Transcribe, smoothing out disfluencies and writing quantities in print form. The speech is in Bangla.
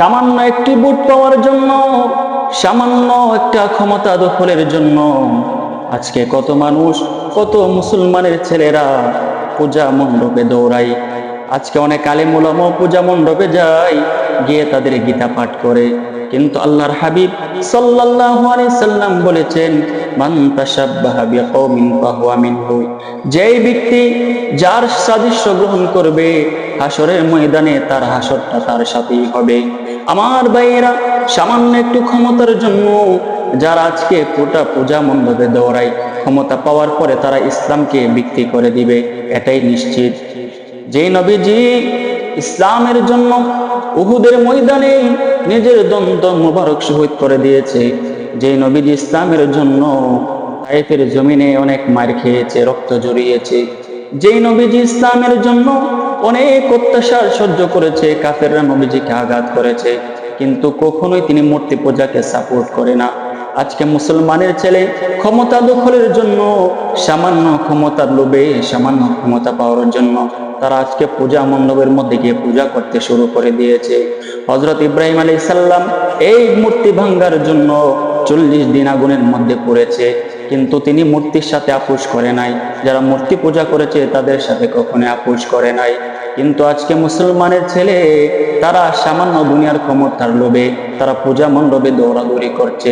সামান্য একটি ভোট পাওয়ার জন্য, সামান্য একটা ক্ষমতা দখলের জন্য আজকে কত মানুষ, কত মুসলমানের ছেলেরা পূজা মণ্ডপে দৌড়ায়। আজকে অনেক আলেম ওলামা পূজা মণ্ডপে যায়, গিয়ে তাদের গীতা পাঠ করে। কিন্তু আল্লাহর হাবিব সাল্লাল্লাহু আলাইহি সাল্লাম বলেছেন, মান তাশাব্বাহা বিকওমিন ফাহুয়া মিনহু। যেই ব্যক্তি যার সাদৃশ্য গ্রহণ করবে, হাসরের ময়দানে তার হাসরটা তার সাথেই হবে। আমার ভাইয়েরা, সামান্য একটু ক্ষমতার জন্য যারা আজকে পূজা মণ্ডপে দৌড়ায়, ক্ষমতা পাওয়ার পরে তারা ইসলামকে বিক্রি করে দিবে, এটাই নিশ্চিত। যে নবীজি ইসলামের জন্য উহুদের ময়দানে নিজের দন্ত মুবারক শহীদ করে দিয়েছে, যে নবীজি ইসলামের জন্য তায়েফের জমিনে অনেক মার খেয়েছে, রক্ত জড়িয়েছে, যে নবীজি ইসলামের জন্য অনেক অত্যাচার সহ্য করেছে, কাফেররা নবীজিকে আঘাত করেছে, কিন্তু কখনোই তিনি মূর্তি পূজাকে সাপোর্ট করে না। আজকে মুসলমানের ছেলে ক্ষমতা দখলের জন্য, সামান্য ক্ষমতার লোভে, সামান্য ক্ষমতা পাওয়ার জন্য তারা আজকে পূজা মণ্ডপের মধ্যে গিয়ে পূজা করতে শুরু করে দিয়েছে। হযরত ইব্রাহিম আলাইহিস সালাম এই মূর্তি ভাঙ্গার জন্য 40 দিন আগুনের মধ্যে পড়েছে, কিন্তু তিনি মূর্তির সাথে আপোষ করে নাই। যারা মূর্তি পূজা করেছে তাদের সাথে কখনো আপোষ করে নাই। কিন্তু আজকে মুসলমানের ছেলে, তারা সামান্য দুনিয়ার ক্ষমতার লোভে তারা পূজা মণ্ডপে দৌড়াদৌড়ি করছে।